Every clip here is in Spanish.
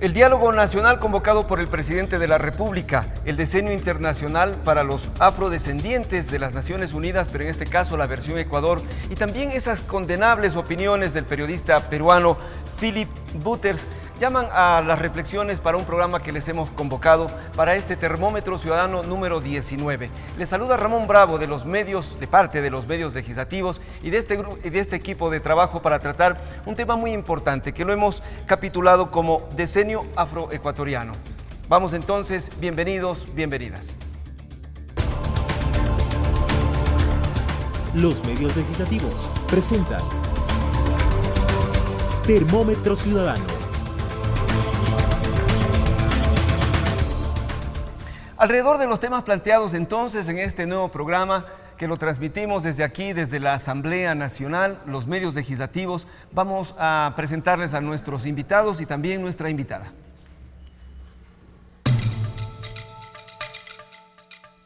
El diálogo nacional convocado por el presidente de la República, el decenio internacional para los afrodescendientes de las Naciones Unidas, pero en este caso la versión Ecuador, y también esas condenables opiniones del periodista peruano Philip Butters, llaman a las reflexiones para un programa que les hemos convocado para este Termómetro Ciudadano número 19. Les saluda Ramón Bravo de los medios, de parte de los medios legislativos y de este equipo de trabajo para tratar un tema muy importante que lo hemos capitulado como decenio afroecuatoriano. Vamos entonces, bienvenidos, bienvenidas. Los medios legislativos presentan Termómetro Ciudadano. Alrededor de los temas planteados entonces en este nuevo programa que lo transmitimos desde aquí, desde la Asamblea Nacional, los medios legislativos, vamos a presentarles a nuestros invitados y también nuestra invitada.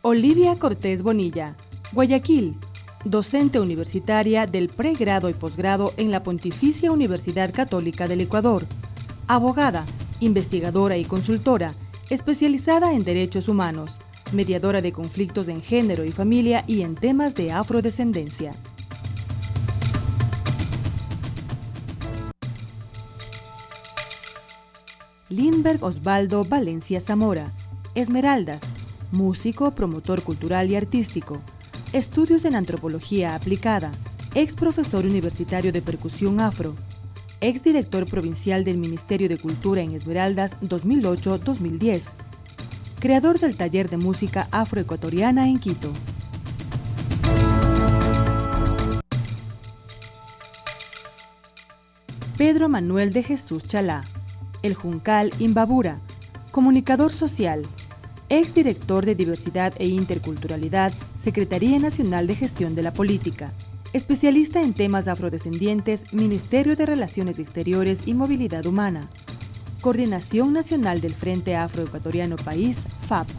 Olivia Cortés Bonilla, Guayaquil, docente universitaria del pregrado y posgrado en la Pontificia Universidad Católica del Ecuador, abogada, investigadora y consultora, especializada en derechos humanos, mediadora de conflictos en género y familia y en temas de afrodescendencia. Lindbergh Osvaldo Valencia Zamora, Esmeraldas, músico, promotor cultural y artístico, estudios en antropología aplicada, ex profesor universitario de percusión afro, exdirector provincial del Ministerio de Cultura en Esmeraldas 2008-2010, creador del taller de música afroecuatoriana en Quito. Pedro Manuel de Jesús Chalá, El Juncal Imbabura, comunicador social, exdirector de Diversidad e Interculturalidad, Secretaría Nacional de Gestión de la Política, especialista en temas afrodescendientes, Ministerio de Relaciones Exteriores y Movilidad Humana. Coordinación Nacional del Frente Afroecuatoriano País, FAP.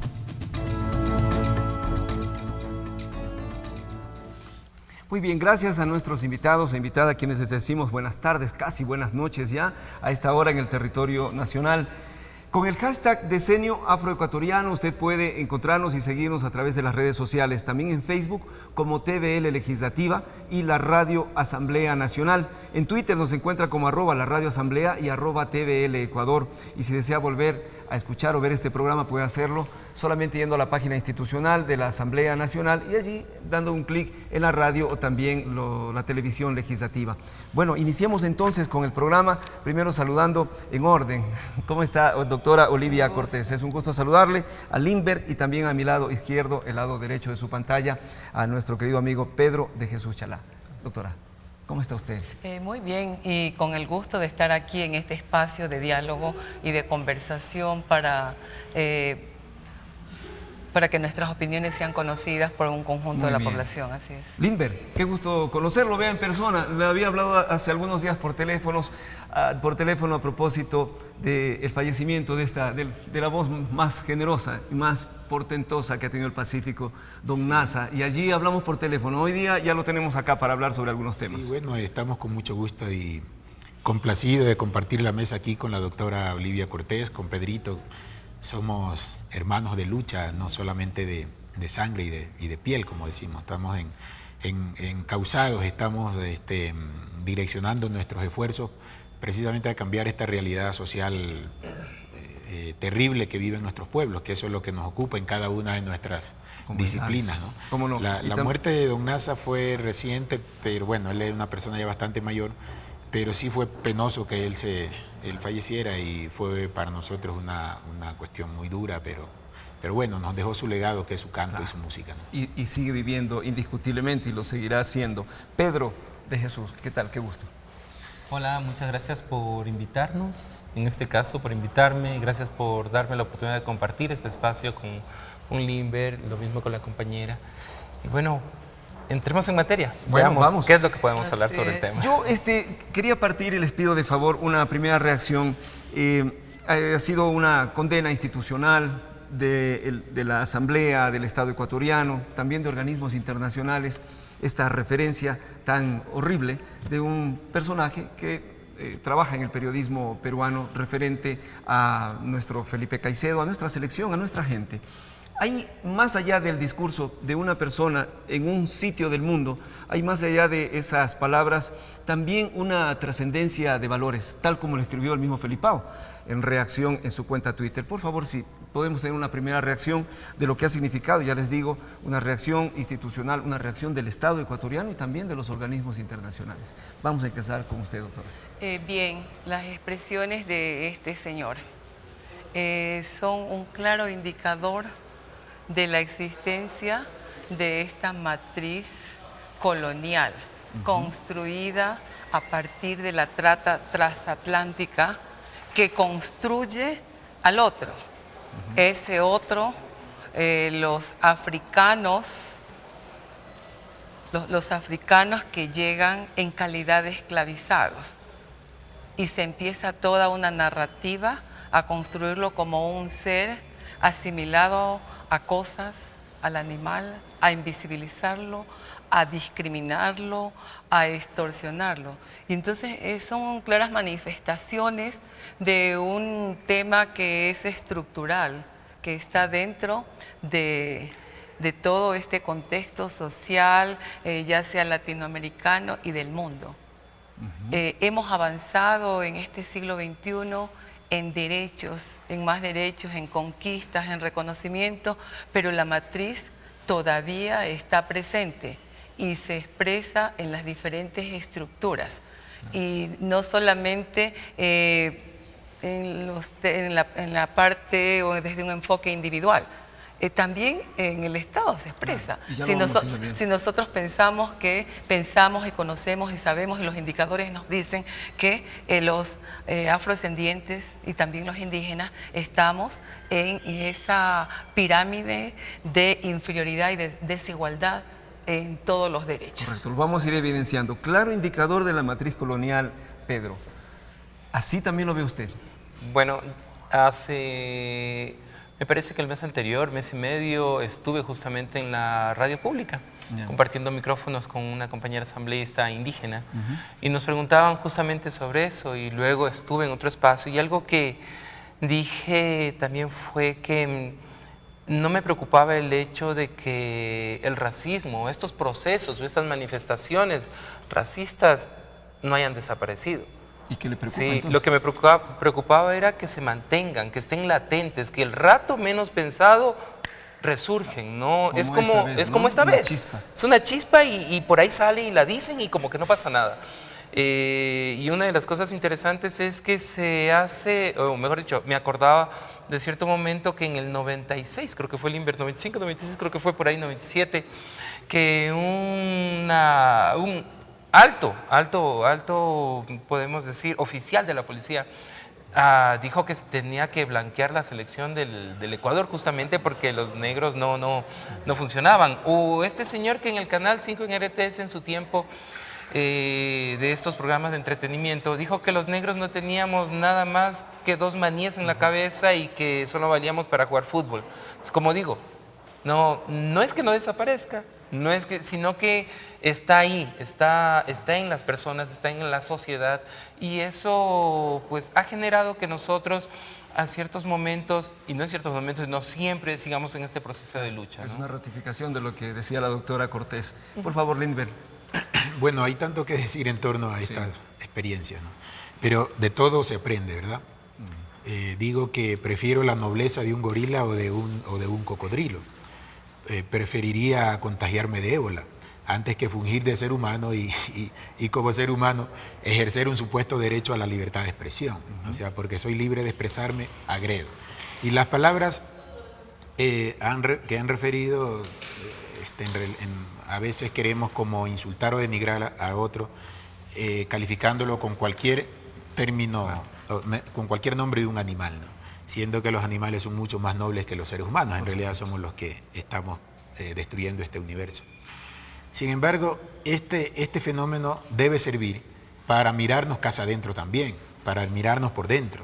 Muy bien, gracias a nuestros invitados e invitadas, a quienes les decimos buenas tardes, casi buenas noches ya, a esta hora en el territorio nacional. Con el hashtag Decenio Afroecuatoriano usted puede encontrarnos y seguirnos a través de las redes sociales, también en Facebook como TVL Legislativa y la Radio Asamblea Nacional. En Twitter nos encuentra como @la Radio Asamblea y @TVL Ecuador. Y si desea volver a escuchar o ver este programa puede hacerlo solamente yendo a la página institucional de la Asamblea Nacional y allí dando un clic en la radio o también la televisión legislativa. Bueno, iniciemos entonces con el programa, primero saludando en orden. ¿Cómo está, doctora Olivia Cortés? Es un gusto saludarle, a Lindbergh y también a mi lado izquierdo, el lado derecho de su pantalla, a nuestro querido amigo Pedro de Jesús Chalá. Doctora, ¿cómo está usted? Muy bien, y con el gusto de estar aquí en este espacio de diálogo y de conversación para que nuestras opiniones sean conocidas por un conjunto de la población, así es. Lindbergh, qué gusto conocerlo, vea en persona. Le había hablado hace algunos días por teléfono a propósito del fallecimiento de la voz más generosa y más portentosa que ha tenido el Pacífico, don Nasa, y allí hablamos por teléfono. Hoy día ya lo tenemos acá para hablar sobre algunos temas. Sí, bueno, estamos con mucho gusto y complacido de compartir la mesa aquí con la doctora Olivia Cortés, con Pedrito. Somos hermanos de lucha, no solamente de sangre y de piel, como decimos. Estamos encausados, estamos direccionando nuestros esfuerzos precisamente a cambiar esta realidad social terrible que viven nuestros pueblos, que eso es lo que nos ocupa en cada una de nuestras disciplinas, ¿no? ¿Cómo no? La muerte de don Nasa fue reciente, pero bueno, él era una persona ya bastante mayor, pero sí fue penoso que él falleciera y fue para nosotros una cuestión muy dura, pero bueno, nos dejó su legado, que es su canto y su música, ¿no? Y sigue viviendo indiscutiblemente y lo seguirá haciendo. Pedro de Jesús, ¿qué tal? Qué gusto. Hola, muchas gracias por invitarnos, en este caso por invitarme, gracias por darme la oportunidad de compartir este espacio con Lindbergh, lo mismo con la compañera. Y bueno, entremos en materia. Bueno, veamos vamos. qué es lo que podemos hablar sobre el tema. Yo quería partir y les pido de favor una primera reacción. Ha sido una condena institucional de la Asamblea del Estado ecuatoriano, también de organismos internacionales, esta referencia tan horrible de un personaje que trabaja en el periodismo peruano referente a nuestro Felipe Caicedo, a nuestra selección, a nuestra gente. Hay más allá del discurso de una persona en un sitio del mundo, hay más allá de esas palabras también una trascendencia de valores, tal como lo escribió el mismo Felipao en reacción en su cuenta Twitter. Por favor, si podemos tener una primera reacción de lo que ha significado, ya les digo, una reacción institucional, una reacción del Estado ecuatoriano y también de los organismos internacionales. Vamos a empezar con usted, doctora. Bien, las expresiones de este señor son un claro indicador de la existencia de esta matriz colonial construida a partir de la trata transatlántica que construye al otro. Ese otro, los africanos que llegan en calidad de esclavizados, y se empieza toda una narrativa a construirlo como un ser asimilado a cosas, al animal, a invisibilizarlo, a discriminarlo, a extorsionarlo. Y entonces son claras manifestaciones de un tema que es estructural, que está dentro de todo este contexto social, ya sea latinoamericano y del mundo. Hemos avanzado en este siglo XXI en derechos, en más derechos, en conquistas, en reconocimiento, pero la matriz todavía está presente y se expresa en las diferentes estructuras. Y no solamente en la parte o desde un enfoque individual, también en el Estado se expresa. Si nosotros pensamos y conocemos y sabemos, y los indicadores nos dicen que los afrodescendientes y también los indígenas estamos en esa pirámide de inferioridad y de desigualdad en todos los derechos. Correcto, lo vamos a ir evidenciando. Claro indicador de la matriz colonial, Pedro. ¿Así también lo ve usted? Bueno, me parece que el mes anterior, mes y medio, estuve justamente en la radio pública, compartiendo micrófonos con una compañera asambleísta indígena, y nos preguntaban justamente sobre eso, y luego estuve en otro espacio, y algo que dije también fue que no me preocupaba el hecho de que el racismo, estos procesos o estas manifestaciones racistas no hayan desaparecido. ¿Y qué le preocupa, sí, entonces? lo que me preocupaba era que se mantengan, que estén latentes, que el rato menos pensado resurgen, ¿no? Como esta vez. Chispa. Es una chispa y por ahí sale y la dicen y como que no pasa nada. Y una de las cosas interesantes es que se hace, o mejor dicho, me acordaba de cierto momento que en el 96, creo que fue el Inver, 95, 96, creo que fue por ahí, 97, que un alto, podemos decir, oficial de la policía, dijo que tenía que blanquear la selección del Ecuador justamente porque los negros no funcionaban. O este señor que en el Canal 5 en RTS en su tiempo, de estos programas de entretenimiento, dijo que los negros no teníamos nada más que 2 manías en la cabeza y que solo valíamos para jugar fútbol. Es como digo, no es que no desaparezca, sino que está ahí, está en las personas, está en la sociedad, y eso pues ha generado que nosotros a ciertos momentos, y no en ciertos momentos, no siempre sigamos en este proceso de lucha, ¿no? Es una ratificación de lo que decía la doctora Cortés. Por favor, Lindbergh. Bueno, hay tanto que decir en torno a estas experiencias, ¿no? Pero de todo se aprende, ¿verdad? Digo que prefiero la nobleza de un gorila o de un cocodrilo. Preferiría contagiarme de ébola antes que fungir de ser humano y como ser humano ejercer un supuesto derecho a la libertad de expresión. O sea, porque soy libre de expresarme, agredo. Y las palabras que han referido, a veces queremos como insultar o denigrar a otro, calificándolo con cualquier término, con cualquier nombre de un animal, ¿no? Siendo que los animales son mucho más nobles que los seres humanos. En realidad somos los que estamos destruyendo este universo. Sin embargo, este fenómeno debe servir para mirarnos casa adentro también, para mirarnos por dentro.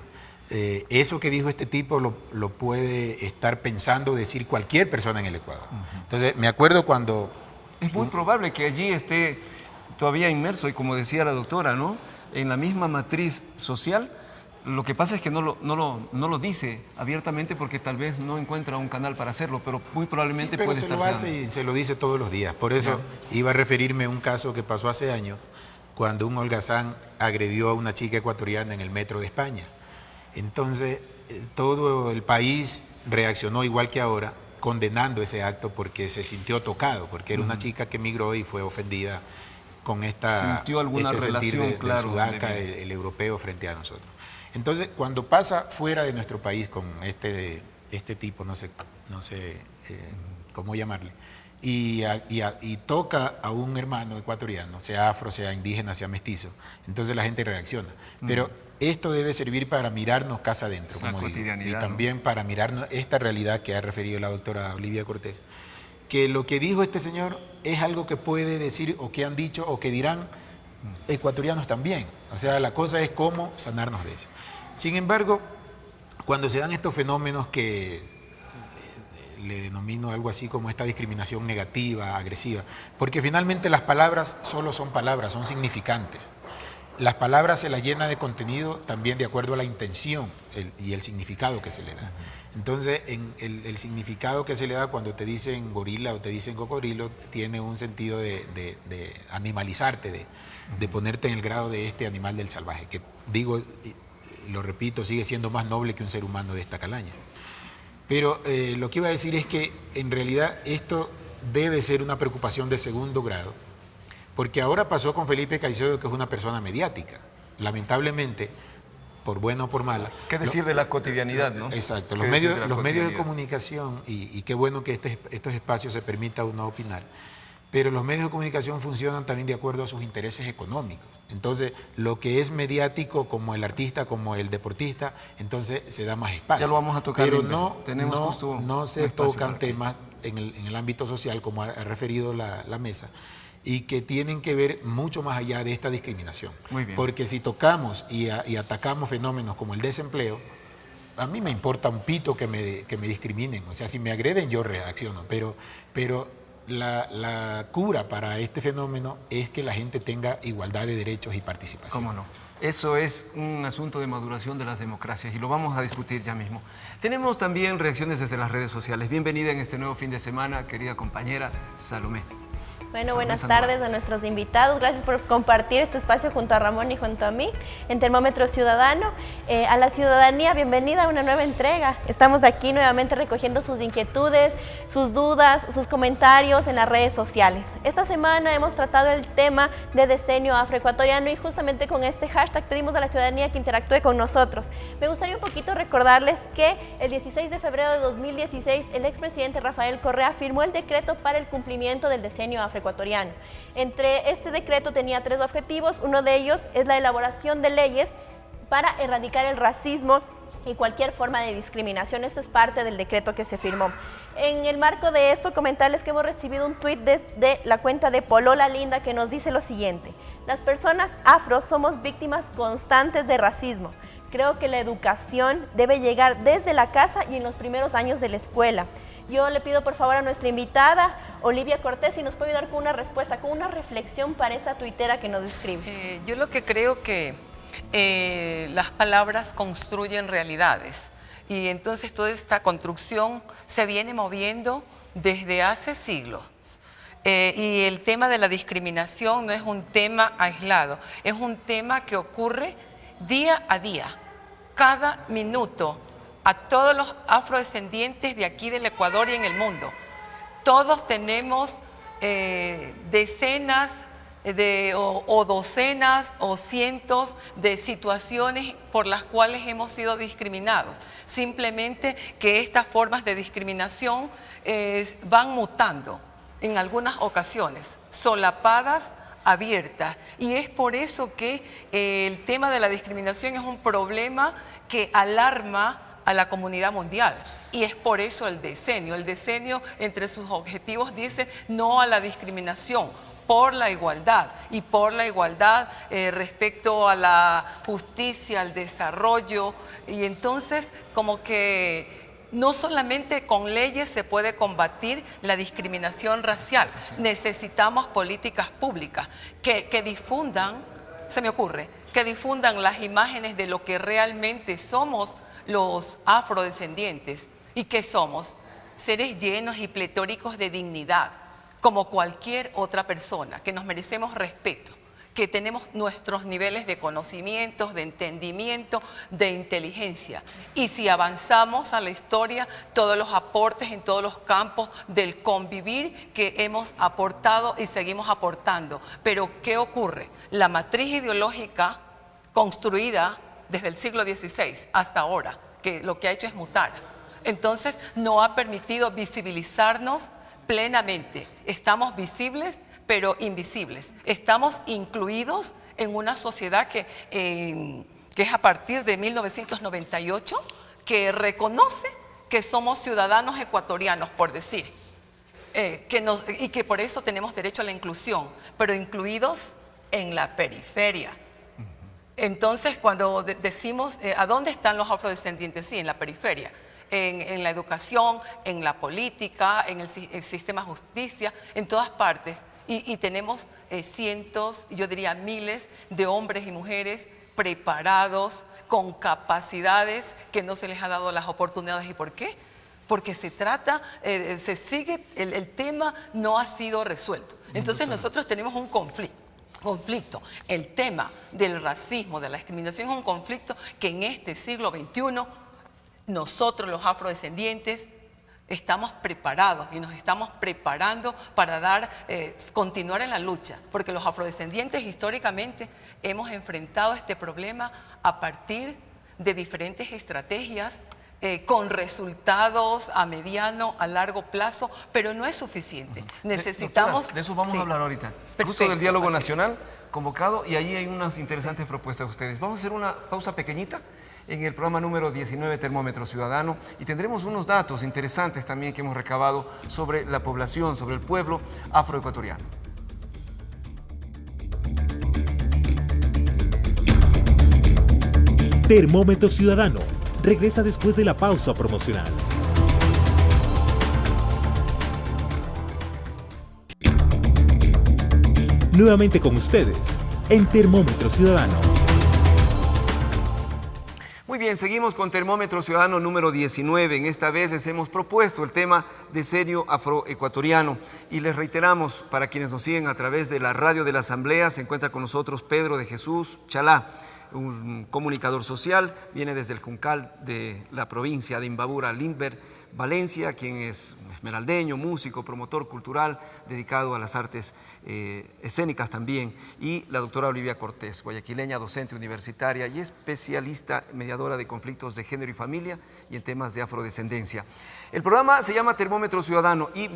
Eso que dijo este tipo lo puede estar pensando decir cualquier persona en el Ecuador. Entonces, me acuerdo cuando... Es muy probable que allí esté todavía inmerso, y como decía la doctora, ¿no? en la misma matriz social. Lo que pasa es que no lo dice abiertamente porque tal vez no encuentra un canal para hacerlo, pero muy probablemente pero puede se estar lo hace y se lo dice todos los días. Por eso iba a referirme a un caso que pasó hace años, cuando un holgazán agredió a una chica ecuatoriana en el metro de España. Entonces, todo el país reaccionó igual que ahora, condenando ese acto porque se sintió tocado, porque era una chica que migró y fue ofendida con sintió alguna relación, del claro, sudaca, el europeo frente a nosotros. Entonces, cuando pasa fuera de nuestro país con este tipo, no sé cómo llamarle, y toca a un hermano ecuatoriano, sea afro, sea indígena, sea mestizo, entonces la gente reacciona. Pero esto debe servir para mirarnos casa adentro, como digo, y también para mirarnos esta realidad que ha referido la doctora Olivia Cortés, que lo que dijo este señor es algo que puede decir, o que han dicho, o que dirán ecuatorianos también. O sea, la cosa es cómo sanarnos de eso. Sin embargo, cuando se dan estos fenómenos que le denomino algo así como esta discriminación negativa, agresiva, porque finalmente las palabras solo son palabras, son significantes. Las palabras se las llena de contenido también de acuerdo a la intención y el significado que se le da. Entonces, el significado que se le da cuando te dicen gorila o te dicen cocodrilo tiene un sentido de animalizarte, de ponerte en el grado de este animal del salvaje, que digo, lo repito, sigue siendo más noble que un ser humano de esta calaña. Pero lo que iba a decir es que en realidad esto debe ser una preocupación de segundo grado, porque ahora pasó con Felipe Caicedo, que es una persona mediática. Lamentablemente, por buena o por mala. ¿Qué decir de la cotidianidad, no? Exacto. Los medios de comunicación, y qué bueno que estos espacios se permita a uno opinar, pero los medios de comunicación funcionan también de acuerdo a sus intereses económicos. Entonces, lo que es mediático, como el artista, como el deportista, entonces se da más espacio. Ya lo vamos a tocar. Pero no se tocan temas en el ámbito social, como ha referido la mesa, y que tienen que ver mucho más allá de esta discriminación. Muy bien. Porque si tocamos y atacamos fenómenos como el desempleo, a mí me importa un pito que me discriminen. O sea, si me agreden, yo reacciono. Pero la cura para este fenómeno es que la gente tenga igualdad de derechos y participación. ¿Cómo no? Eso es un asunto de maduración de las democracias y lo vamos a discutir ya mismo. Tenemos también reacciones desde las redes sociales. Bienvenida en este nuevo fin de semana, querida compañera Salomé. Bueno, buenas tardes a nuestros invitados. Gracias por compartir este espacio junto a Ramón y junto a mí en Termómetro Ciudadano. A la ciudadanía, bienvenida a una nueva entrega. Estamos aquí nuevamente recogiendo sus inquietudes, sus dudas, sus comentarios en las redes sociales. Esta semana hemos tratado el tema de decenio afroecuatoriano y justamente con este hashtag pedimos a la ciudadanía que interactúe con nosotros. Me gustaría un poquito recordarles que el 16 de febrero de 2016 el expresidente Rafael Correa firmó el decreto para el cumplimiento del decenio afroecuatoriano. Entre este decreto tenía 3 objetivos. Uno de ellos es la elaboración de leyes para erradicar el racismo y cualquier forma de discriminación. Esto es parte del decreto que se firmó. En el marco de esto, comentarles que hemos recibido un tuit desde la cuenta de Polola Linda que nos dice lo siguiente: las personas afro somos víctimas constantes de racismo. Creo que la educación debe llegar desde la casa y en los primeros años de la escuela. Yo le pido por favor a nuestra invitada, Olivia Cortés, si nos puede ayudar con una respuesta, con una reflexión para esta tuitera que nos escribe. Yo lo que creo que las palabras construyen realidades y entonces toda esta construcción se viene moviendo desde hace siglos. Y el tema de la discriminación no es un tema aislado, es un tema que ocurre día a día, cada minuto, a todos los afrodescendientes de aquí del Ecuador y en el mundo. Todos tenemos decenas o docenas o cientos de situaciones por las cuales hemos sido discriminados. Simplemente que estas formas de discriminación van mutando en algunas ocasiones, solapadas, abiertas. Y es por eso que el tema de la discriminación es un problema que alarma a la comunidad mundial, y es por eso el decenio. El decenio entre sus objetivos dice no a la discriminación, por la igualdad, y por la igualdad respecto a la justicia, al desarrollo, y entonces como que no solamente con leyes se puede combatir la discriminación racial, necesitamos políticas públicas que difundan, se me ocurre, que difundan las imágenes de lo que realmente somos los afrodescendientes. ¿Y qué somos? Seres llenos y pletóricos de dignidad, como cualquier otra persona, que nos merecemos respeto, que tenemos nuestros niveles de conocimientos, de entendimiento, de inteligencia. Y si avanzamos a la historia, todos los aportes en todos los campos del convivir que hemos aportado y seguimos aportando. Pero ¿qué ocurre? La matriz ideológica construida desde el siglo XVI hasta ahora, que lo que ha hecho es mutar, entonces no ha permitido visibilizarnos plenamente. Estamos visibles, pero invisibles. Estamos incluidos en una sociedad que es a partir de 1998, que reconoce que somos ciudadanos ecuatorianos, por decir, y que por eso tenemos derecho a la inclusión, pero incluidos en la periferia. Entonces, cuando decimos, ¿a dónde están los afrodescendientes? Sí, en la periferia. En la educación, en la política, en el sistema de justicia, en todas partes. Y tenemos cientos, yo diría miles de hombres y mujeres preparados, con capacidades que no se les ha dado las oportunidades. ¿Y por qué? Porque se sigue, el tema no ha sido resuelto. Entonces nosotros tenemos un conflicto. El tema del racismo, de la discriminación es un conflicto que en este siglo XXI nosotros los afrodescendientes estamos preparados y nos estamos preparando para continuar en la lucha, porque los afrodescendientes históricamente hemos enfrentado este problema a partir de diferentes estrategias con resultados a mediano, a largo plazo, pero no es suficiente. Necesitamos... Doctora, de eso vamos a hablar ahorita. Perfecto, justo del diálogo nacional convocado, y ahí hay unas interesantes propuestas de ustedes. Vamos a hacer una pausa pequeñita en el programa número 19, Termómetro Ciudadano, y tendremos unos datos interesantes también que hemos recabado sobre la población, sobre el pueblo afroecuatoriano. Termómetro Ciudadano regresa después de la pausa promocional. Nuevamente con ustedes en Termómetro Ciudadano. Muy bien, seguimos con Termómetro Ciudadano número 19. En esta vez les hemos propuesto el tema decenio afroecuatoriano y les reiteramos, para quienes nos siguen a través de la radio de la Asamblea, se encuentra con nosotros Pedro de Jesús Chalá, un comunicador social, viene desde el Juncal de la provincia de Imbabura, Lindbergh, Valencia, quien es esmeraldeño, músico, promotor cultural, dedicado a las artes escénicas también, y la doctora Olivia Cortés, guayaquileña, docente universitaria y especialista mediadora de conflictos de género y familia y en temas de afrodescendencia. El programa se llama Termómetro Ciudadano y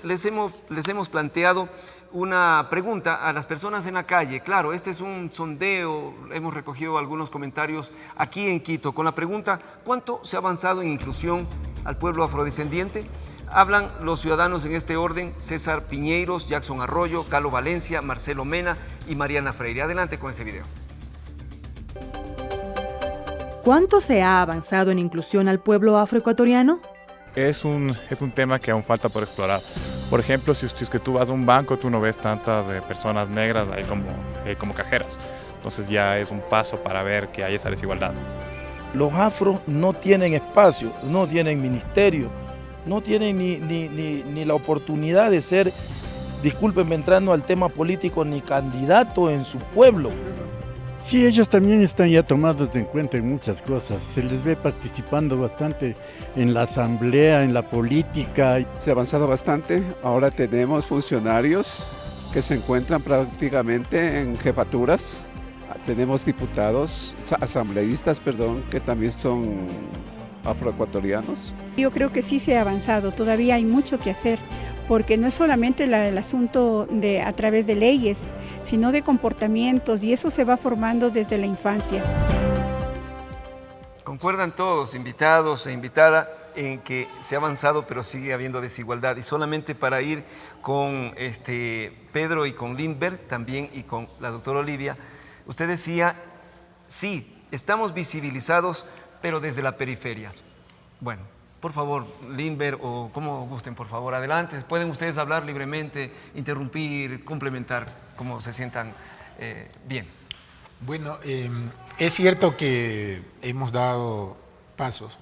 les hemos planteado una pregunta a las personas en la calle. Claro, este es un sondeo, hemos recogido algunos comentarios aquí en Quito con la pregunta: ¿cuánto se ha avanzado en inclusión al pueblo afrodescendiente? Hablan los ciudadanos en este orden: César Piñeiros, Jackson Arroyo, Calo Valencia, Marcelo Mena y Mariana Freire. Adelante con ese video. ¿Cuánto se ha avanzado en inclusión al pueblo afroecuatoriano? Es un tema que aún falta por explorar. Por ejemplo, si es que tú vas a un banco, tú no ves tantas personas negras ahí como cajeras. Entonces ya es un paso para ver que hay esa desigualdad. Los afros no tienen espacio, no tienen ministerio, no tienen ni la oportunidad de ser, discúlpenme entrando al tema político, ni candidato en su pueblo. Sí, ellos también están ya tomados en cuenta en muchas cosas. Se les ve participando bastante en la asamblea, en la política. Se ha avanzado bastante. Ahora tenemos funcionarios que se encuentran prácticamente en jefaturas. Tenemos diputados, asambleístas, que también son afroecuatorianos. Yo creo que sí se ha avanzado. Todavía hay mucho que hacer, porque no es solamente el asunto de a través de leyes, sino de comportamientos, y eso se va formando desde la infancia. Concuerdan todos, invitados e invitada, en que se ha avanzado, pero sigue habiendo desigualdad. Y solamente para ir con Pedro y con Lindbergh también, y con la doctora Olivia, usted decía, sí, estamos visibilizados, pero desde la periferia. Bueno, por favor, Lindbergh, o como gusten, por favor, adelante. Pueden ustedes hablar libremente, interrumpir, complementar, como se sientan bien. Bueno, es cierto que hemos dado pasos,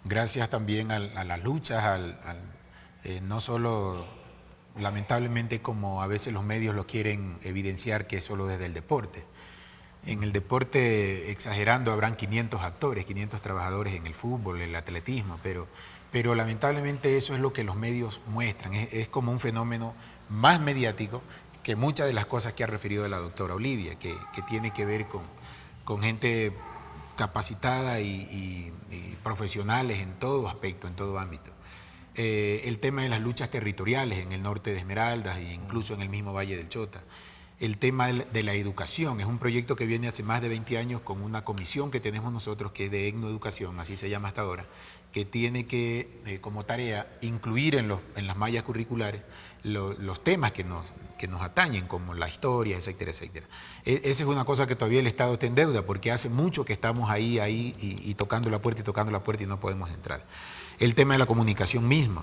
gracias también a las luchas, no solo lamentablemente como a veces los medios lo quieren evidenciar, que es solo desde el deporte. En el deporte, exagerando, habrán 500 actores, 500 trabajadores en el fútbol, el atletismo, pero lamentablemente eso es lo que los medios muestran, es como un fenómeno más mediático que muchas de las cosas que ha referido la doctora Olivia, que tiene que ver con gente capacitada y profesionales en todo aspecto, en todo ámbito. El tema de las luchas territoriales en el norte de Esmeraldas e incluso en el mismo Valle del Chota. El tema de la educación, es un proyecto que viene hace más de 20 años con una comisión que tenemos nosotros, que es de etnoeducación, así se llama hasta ahora, que tiene que, como tarea, incluir en las mallas curriculares los temas que nos atañen, como la historia, etcétera, etcétera. Esa es una cosa que todavía el Estado está en deuda, porque hace mucho que estamos ahí y tocando la puerta y no podemos entrar. El tema de la comunicación misma,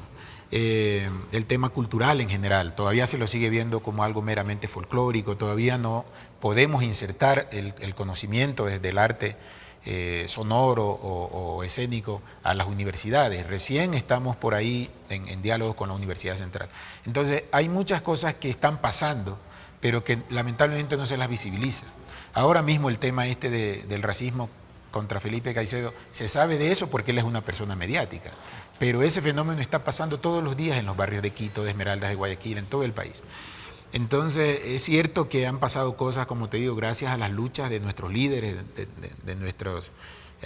el tema cultural en general, todavía se lo sigue viendo como algo meramente folclórico, todavía no podemos insertar el conocimiento desde el arte sonoro o escénico a las universidades. Recién estamos por ahí en diálogo con la Universidad Central. Entonces, hay muchas cosas que están pasando, pero que lamentablemente no se las visibiliza. Ahora mismo el tema del racismo contra Felipe Caicedo, se sabe de eso porque él es una persona mediática, pero ese fenómeno está pasando todos los días en los barrios de Quito, de Esmeraldas, de Guayaquil, en todo el país. Entonces, es cierto que han pasado cosas, como te digo, gracias a las luchas de nuestros líderes, de nuestros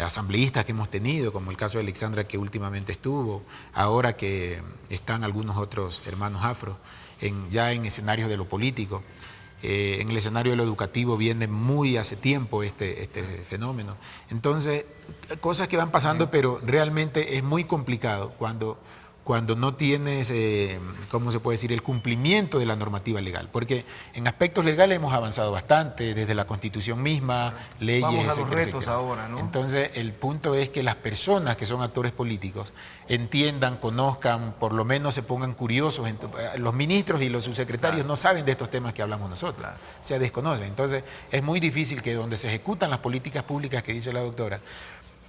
asambleístas que hemos tenido, como el caso de Alexandra, que últimamente estuvo, ahora que están algunos otros hermanos afro, ya en escenarios de lo político. En el escenario de lo educativo viene muy hace tiempo este fenómeno. Entonces, cosas que van pasando, pero realmente es muy complicado cuando no tienes, ¿cómo se puede decir?, el cumplimiento de la normativa legal. Porque en aspectos legales hemos avanzado bastante, desde la Constitución misma, leyes, vamos a los etcétera, retos etcétera. ahora, ¿no? Entonces, el punto es que las personas que son actores políticos entiendan, conozcan, por lo menos se pongan curiosos. Los ministros y los subsecretarios no saben de estos temas que hablamos nosotros, se desconocen. Entonces, es muy difícil que donde se ejecutan las políticas públicas que dice la doctora,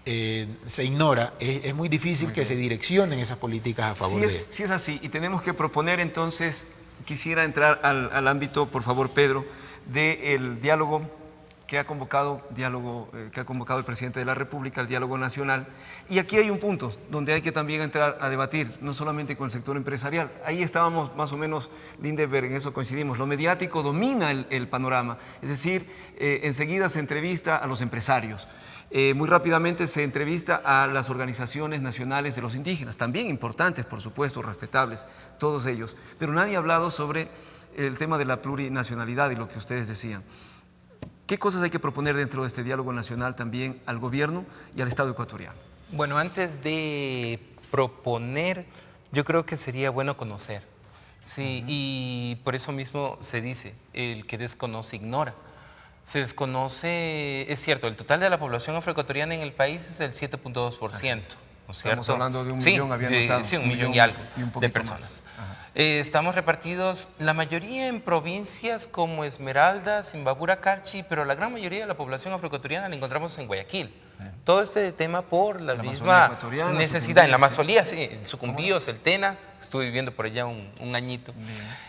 se ignora, es muy difícil que se direccionen esas políticas a favor de... Si es así, y tenemos que proponer entonces, quisiera entrar al ámbito, por favor, Pedro, del diálogo que ha convocado el presidente de la República, el diálogo nacional, y aquí hay un punto donde hay que también entrar a debatir, no solamente con el sector empresarial. Ahí estábamos más o menos, Lindeberg, en eso coincidimos, lo mediático domina el panorama, es decir, enseguida se entrevista a los empresarios. Muy rápidamente se entrevista a las organizaciones nacionales de los indígenas, también importantes, por supuesto, respetables, todos ellos. Pero nadie ha hablado sobre el tema de la plurinacionalidad y lo que ustedes decían. ¿Qué cosas hay que proponer dentro de este diálogo nacional también al gobierno y al Estado ecuatoriano? Bueno, antes de proponer, yo creo que sería bueno conocer. Sí, y por eso mismo se dice, el que desconoce ignora. Se desconoce, es cierto, el total de la población afroecuatoriana en el país es el 7.2%. ¿No es cierto? Estamos hablando de un millón, había notado. Sí, un millón y algo de más. personas. Estamos repartidos, la mayoría en provincias como Esmeraldas, Imbabura, Carchi, pero la gran mayoría de la población afroecuatoriana la encontramos en Guayaquil. Todo este tema por la misma necesidad. En la Amazonía, sí, en Sucumbíos, el Tena, estuve viviendo por allá un añito.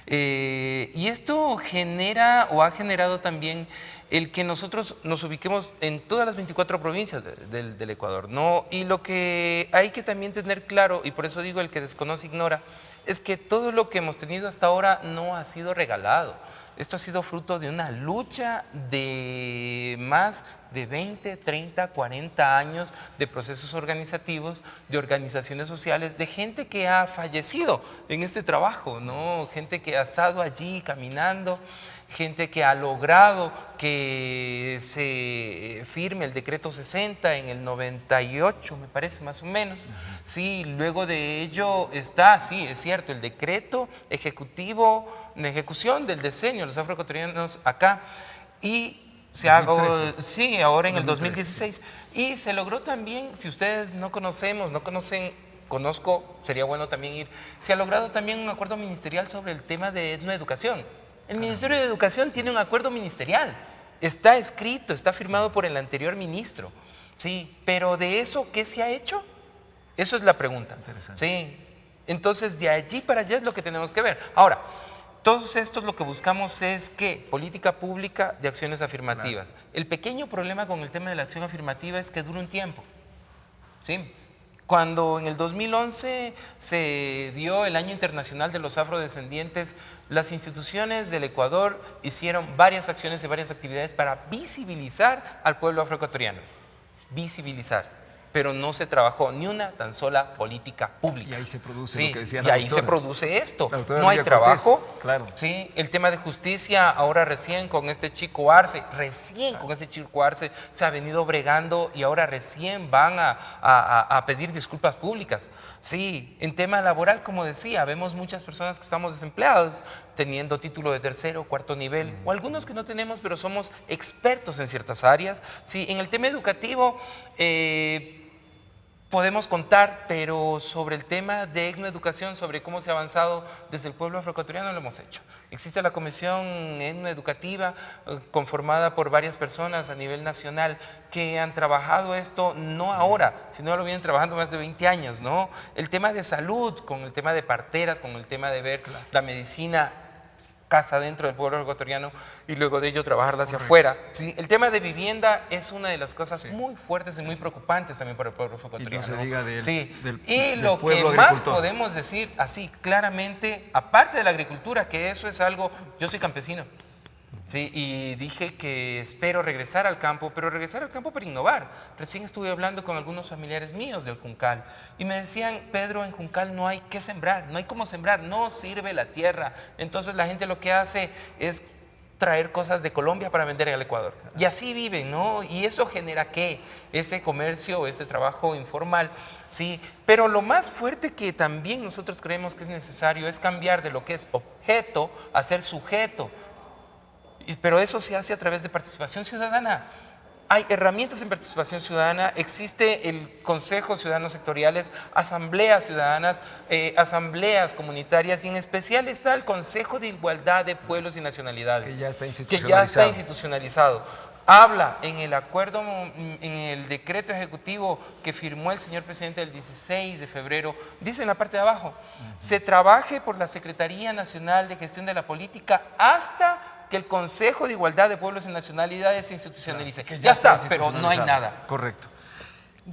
Y esto genera o ha generado también el que nosotros nos ubiquemos en todas las 24 provincias del Ecuador, ¿no? Y lo que hay que también tener claro, y por eso digo el que desconoce ignora, es que todo lo que hemos tenido hasta ahora no ha sido regalado. Esto ha sido fruto de una lucha de más de 20, 30, 40 años de procesos organizativos, de organizaciones sociales, de gente que ha fallecido en este trabajo, ¿no? Gente que ha estado allí caminando, gente que ha logrado que se firme el decreto 60 en el 98, me parece, más o menos. Sí, luego de ello está, sí, es cierto, el decreto ejecutivo, la ejecución del decenio de los afroecuatorianos acá, y se hago, sí, ahora en el 2016. Y se logró también, si ustedes no conocen, conozco, sería bueno también ir, se ha logrado también un acuerdo ministerial sobre el tema de etnoeducación. El Ministerio de Educación tiene un acuerdo ministerial está escrito, está firmado por el anterior ministro, ¿sí? Pero de eso, ¿qué se ha hecho? Eso es la pregunta. Interesante. Sí. Entonces, de allí para allá es lo que tenemos que ver. Ahora, todos estos lo que buscamos es que política pública de acciones afirmativas. Claro. El pequeño problema con el tema de la acción afirmativa es que dura un tiempo, ¿sí? Cuando en el 2011 se dio el Año Internacional de los Afrodescendientes, las instituciones del Ecuador hicieron varias acciones y varias actividades para visibilizar al pueblo afroecuatoriano. Visibilizar. Pero no se trabajó ni una tan sola política pública. Y ahí se produce sí, lo que decía y la ahí doctora. se produce esto. La no hay trabajo. Cortés, claro. Sí, el tema de justicia, ahora recién con este chico Arce, se ha venido bregando y ahora recién van a pedir disculpas públicas. Sí, en tema laboral, como decía, vemos muchas personas que estamos desempleados, teniendo título de tercero o cuarto nivel, o algunos que no tenemos, pero somos expertos en ciertas áreas. Sí, en el tema educativo, podemos contar, pero sobre el tema de etnoeducación, sobre cómo se ha avanzado desde el pueblo afroecuatoriano, lo hemos hecho. Existe la Comisión Etnoeducativa conformada por varias personas a nivel nacional que han trabajado esto no ahora, sino lo vienen trabajando más de 20 años, ¿no? El tema de salud, con el tema de parteras, con el tema de ver la medicina casa dentro del pueblo ecuatoriano y luego de ello trabajarla hacia afuera. ¿Sí? El tema de vivienda es una de las cosas muy fuertes y muy preocupantes también para el pueblo ecuatoriano. Y no se diga del y lo que más podemos decir así claramente, aparte de la agricultura, que eso es algo, yo soy campesino. Sí, y dije que espero regresar al campo, pero regresar al campo para innovar. Recién estuve hablando con algunos familiares míos del Juncal y me decían, Pedro, en Juncal no hay qué sembrar, no hay cómo sembrar, no sirve la tierra. Entonces la gente lo que hace es traer cosas de Colombia para vender en el Ecuador. Y así viven, ¿no? Y eso genera ¿qué? Este comercio, este trabajo informal, ¿sí? Pero lo más fuerte que también nosotros creemos que es necesario es cambiar de lo que es objeto a ser sujeto. Pero eso se hace a través de participación ciudadana. Hay herramientas en participación ciudadana, existe el Consejo Ciudadanos Sectoriales, asambleas ciudadanas, asambleas comunitarias y en especial está el Consejo de Igualdad de Pueblos y Nacionalidades. Que ya está institucionalizado. Habla en el acuerdo, en el decreto ejecutivo que firmó el señor presidente el 16 de febrero, dice en la parte de abajo, se trabaje por la Secretaría Nacional de Gestión de la Política hasta que el Consejo de Igualdad de Pueblos y Nacionalidades se institucionalice. Claro, ya está, pero no hay nada. Correcto.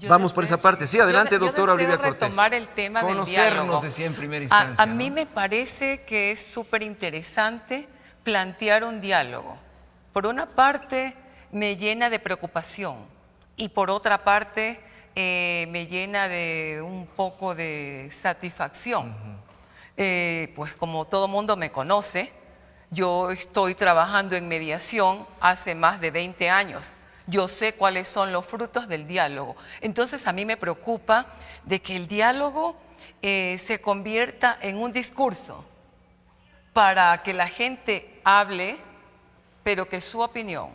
Vamos por esa parte. Sí, adelante, doctora Olivia Cortés. Retomar el tema del diálogo. Conocernos, decía en primera instancia. A mí me parece que es súper interesante plantear un diálogo. Por una parte, me llena de preocupación y por otra parte, me llena de un poco de satisfacción. Pues como todo mundo me conoce, yo estoy trabajando en mediación hace más de 20 años. Yo sé cuáles son los frutos del diálogo. Entonces a mí me preocupa de que el diálogo se convierta en un discurso para que la gente hable, pero que su opinión,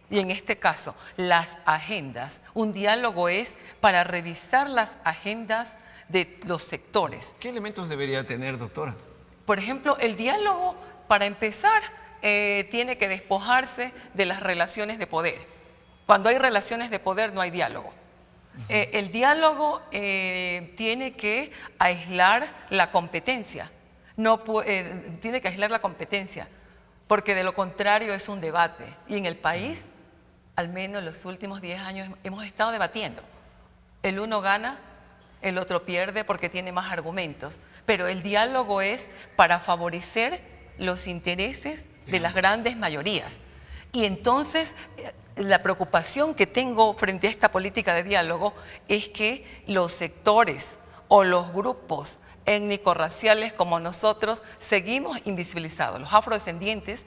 y en este caso las agendas, un diálogo es para revisar las agendas de los sectores. ¿Qué elementos debería tener, doctora? Por ejemplo, el diálogo, para empezar, tiene que despojarse de las relaciones de poder. Cuando hay relaciones de poder no hay diálogo. El diálogo tiene que aislar la competencia. Tiene que aislar la competencia, porque de lo contrario es un debate. Y en el país, al menos en los últimos 10 años, hemos estado debatiendo. El uno gana, el otro pierde porque tiene más argumentos. Pero el diálogo es para favorecer los intereses de las grandes mayorías. Y entonces, la preocupación que tengo frente a esta política de diálogo es que los sectores o los grupos étnico-raciales como nosotros seguimos invisibilizados. Los afrodescendientes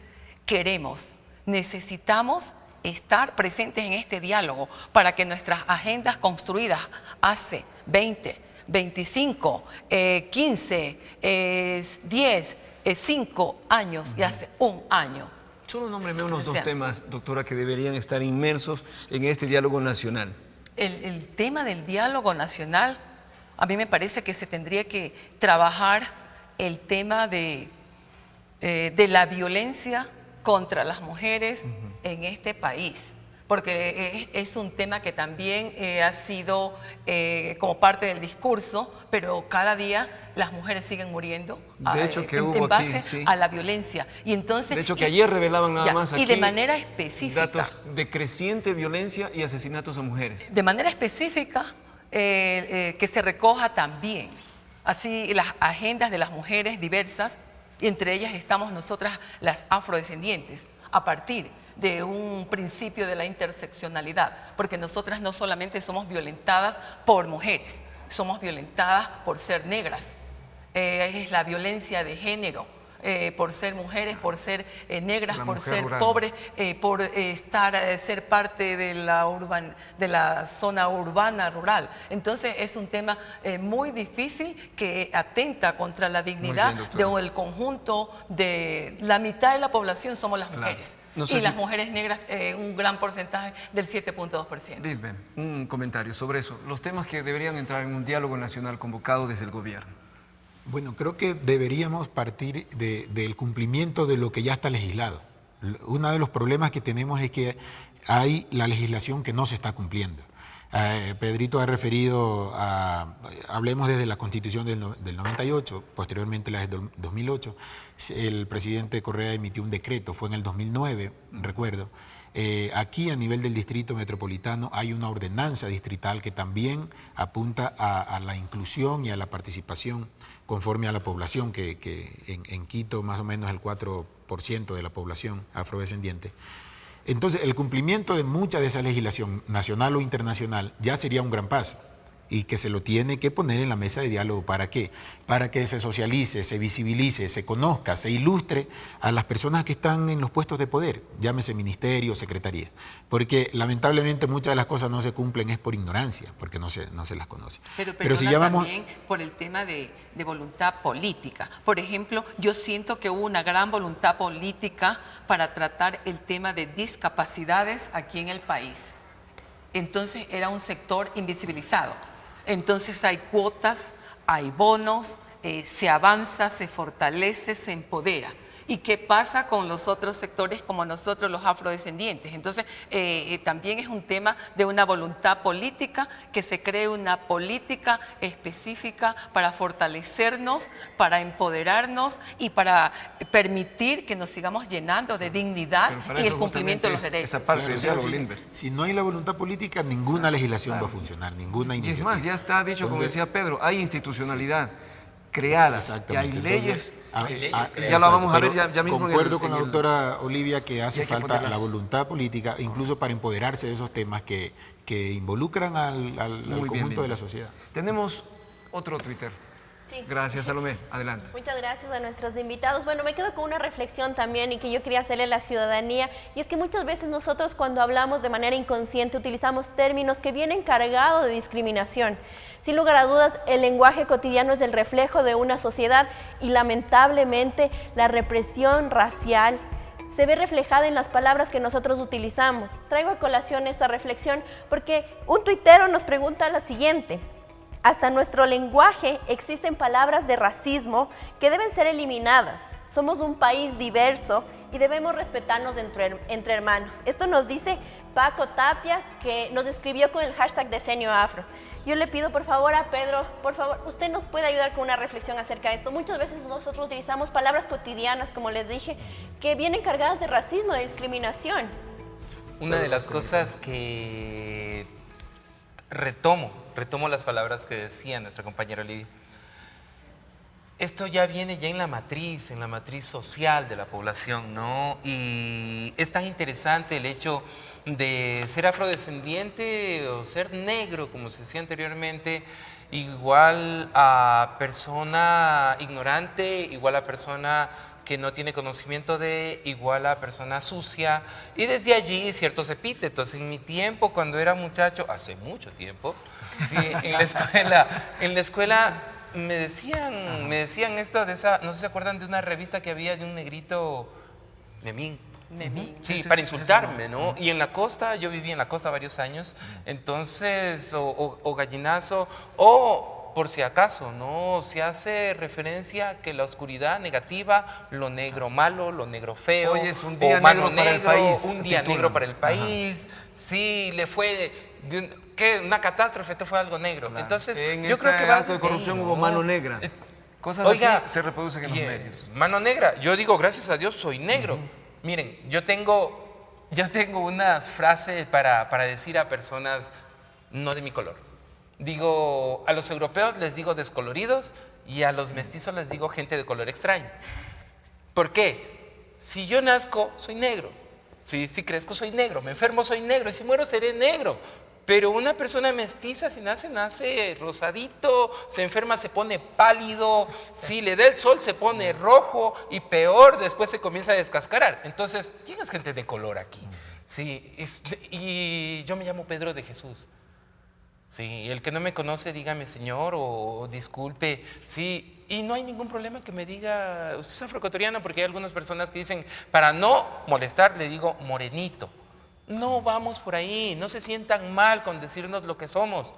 necesitamos estar presentes en este diálogo para que nuestras agendas construidas hace 20, 25, 15, 10, 5 años y hace un año. Solo nómbreme unos dos temas, doctora, que deberían estar inmersos en este diálogo nacional. El tema del diálogo nacional, a mí me parece que se tendría que trabajar el tema de la violencia contra las mujeres en este país, porque es un tema que también ha sido como parte del discurso, pero cada día las mujeres siguen muriendo de hecho, que hubo en base aquí, sí, a la violencia. Y entonces, de hecho, que ayer revelaban nada más aquí y de manera específica, datos de creciente violencia y asesinatos a mujeres. De manera específica, que se recoja también así las agendas de las mujeres diversas, y entre ellas estamos nosotras las afrodescendientes, a partir de un principio de la interseccionalidad, porque nosotras no solamente somos violentadas por mujeres, somos violentadas por ser negras. Es la violencia de género, por ser mujeres, por ser negras, por ser rural, pobres, por ser parte de la zona urbana, rural. Entonces es un tema muy difícil que atenta contra la dignidad del conjunto de la mitad de la población somos las mujeres. No sé, y las mujeres negras, un gran porcentaje del 7.2%. Dime, un comentario sobre eso. Los temas que deberían entrar en un diálogo nacional convocado desde el gobierno. Bueno, creo que deberíamos partir del cumplimiento de lo que ya está legislado. Uno de los problemas que tenemos es que hay la legislación que no se está cumpliendo. Pedrito ha referido a, hablemos desde la Constitución del 98, posteriormente la del 2008, el presidente Correa emitió un decreto, fue en el 2009, recuerdo. Aquí a nivel del Distrito Metropolitano hay una ordenanza distrital que también apunta a la inclusión y a la participación conforme a la población, que en Quito más o menos el 4% de la población afrodescendiente. Entonces, el cumplimiento de mucha de esa legislación nacional o internacional ya sería un gran paso y que se lo tiene que poner en la mesa de diálogo. ¿Para qué? Para que se socialice, se visibilice, se conozca, se ilustre a las personas que están en los puestos de poder, llámese ministerio, secretaría. Porque lamentablemente muchas de las cosas no se cumplen es por ignorancia, porque no se las conoce. Pero si llamamos... también por el tema de voluntad política. Por ejemplo, yo siento que hubo una gran voluntad política para tratar el tema de discapacidades aquí en el país. Entonces era un sector invisibilizado. Entonces hay cuotas, hay bonos, se avanza, se fortalece, se empodera. ¿Y qué pasa con los otros sectores como nosotros, los afrodescendientes? Entonces, también es un tema de una voluntad política, que se cree una política específica para fortalecernos, para empoderarnos y para permitir que nos sigamos llenando de dignidad y el cumplimiento de los derechos. Esa parte si no hay la voluntad política, ninguna legislación va a funcionar, ninguna iniciativa. Y es más, ya está dicho, como decía Pedro, hay institucionalidad creada, y hay leyes. Ya lo vamos a ver ya mismo. Concuerdo con la doctora Olivia que hace falta la voluntad política, incluso para empoderarse de esos temas que involucran al conjunto de la sociedad. Tenemos otro Twitter. Sí. Gracias, Salomé. Adelante. Muchas gracias a nuestros invitados. Bueno, me quedo con una reflexión también y que yo quería hacerle a la ciudadanía, y es que muchas veces nosotros cuando hablamos de manera inconsciente utilizamos términos que vienen cargados de discriminación. Sin lugar a dudas, el lenguaje cotidiano es el reflejo de una sociedad y lamentablemente la represión racial se ve reflejada en las palabras que nosotros utilizamos. Traigo a colación esta reflexión porque un tuitero nos pregunta la siguiente: hasta en nuestro lenguaje existen palabras de racismo que deben ser eliminadas. Somos un país diverso y debemos respetarnos entre hermanos. Esto nos dice Paco Tapia, que nos escribió con el hashtag Decenio Afro. Yo le pido por favor a Pedro, por favor, usted nos puede ayudar con una reflexión acerca de esto. Muchas veces nosotros utilizamos palabras cotidianas, como les dije, que vienen cargadas de racismo, de discriminación. Una de las cosas que retomo las palabras que decía nuestra compañera Olivia. Esto ya viene en la matriz social de la población, ¿no? Y es tan interesante el hecho de ser afrodescendiente o ser negro, como se decía anteriormente, igual a persona ignorante, igual a persona que no tiene conocimiento de, igual a persona sucia, y desde allí ciertos epítetos. En mi tiempo, cuando era muchacho, hace mucho tiempo, sí, en la escuela me decían esto de esa, no sé si se acuerdan de una revista que había de un negrito, Memín. Sí, para insultarme, ¿no? Y en la costa, yo viví en la costa varios años, entonces, o gallinazo, o por si acaso, no se hace referencia a que la oscuridad negativa, lo negro malo, lo negro feo, hoy es un día o mano negro para el país, un día titulan. negro para el país, sí, le fue una catástrofe, esto fue algo negro. Claro. Entonces, en yo este creo que va acto de corrupción hubo mano negra. Cosas Oiga, así se reproducen en los medios. Mano negra, yo digo, gracias a Dios soy negro. Miren, yo tengo unas frases para decir a personas no de mi color. Digo, a los europeos les digo descoloridos y a los mestizos les digo gente de color extraño. ¿Por qué? Si yo nazco, soy negro. Si crezco, soy negro. Me enfermo, soy negro. Y si muero, seré negro. Pero una persona mestiza, si nace rosadito, se enferma, se pone pálido, si le da el sol, se pone rojo y peor, después se comienza a descascarar. Entonces, ¿quién es gente de color aquí? Sí, y yo me llamo Pedro de Jesús. Sí, el que no me conoce, dígame señor o disculpe. Sí, y no hay ningún problema que me diga, usted es afroecuatoriano, porque hay algunas personas que dicen, para no molestar, le digo morenito. No vamos por ahí, no se sientan mal con decirnos lo que somos.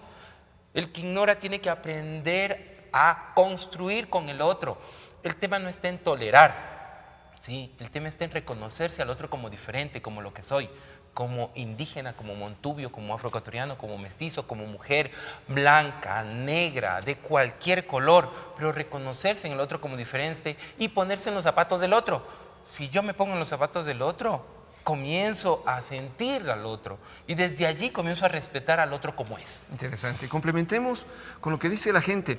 El que ignora tiene que aprender a construir con el otro. El tema no está en tolerar, ¿sí? El tema está en reconocerse al otro como diferente, como lo que soy, como indígena, como montubio, como afroecuatoriano, como mestizo, como mujer blanca, negra, de cualquier color, pero reconocerse en el otro como diferente y ponerse en los zapatos del otro. Si yo me pongo en los zapatos del otro, comienzo a sentir al otro y desde allí comienzo a respetar al otro como es. Interesante. Complementemos con lo que dice la gente.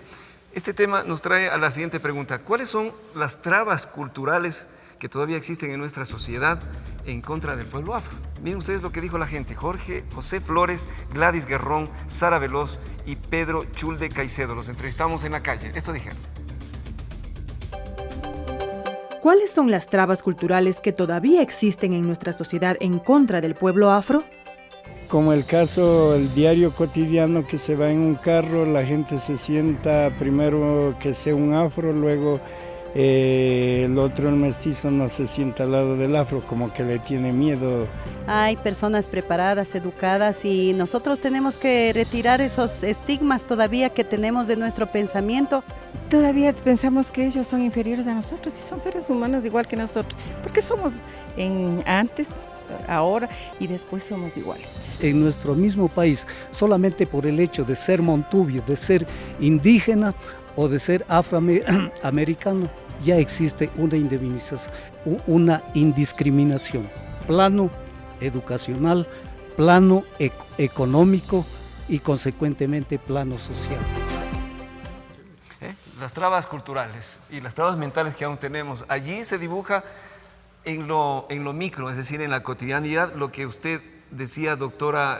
Este tema nos trae a la siguiente pregunta. ¿Cuáles son las trabas culturales que todavía existen en nuestra sociedad en contra del pueblo afro? Miren ustedes lo que dijo la gente. José Flores, Gladys Guerrón, Sara Veloz y Pedro Chulde Caicedo. Los entrevistamos en la calle. Esto dijeron. ¿Cuáles son las trabas culturales que todavía existen en nuestra sociedad en contra del pueblo afro? Como el caso, el diario cotidiano que se va en un carro, la gente se sienta primero que sea un afro, luego el otro, el mestizo, no se sienta al lado del afro, como que le tiene miedo. Hay personas preparadas, educadas y nosotros tenemos que retirar esos estigmas todavía que tenemos de nuestro pensamiento. Todavía pensamos que ellos son inferiores a nosotros y son seres humanos igual que nosotros, porque somos antes, ahora y después somos iguales. En nuestro mismo país, solamente por el hecho de ser montubio, de ser indígena o de ser afroamericano, ya existe una indiscriminación, plano educacional, plano económico y consecuentemente plano social. Las trabas culturales y las trabas mentales que aún tenemos, allí se dibuja en lo micro, es decir, en la cotidianidad, lo que usted decía, doctora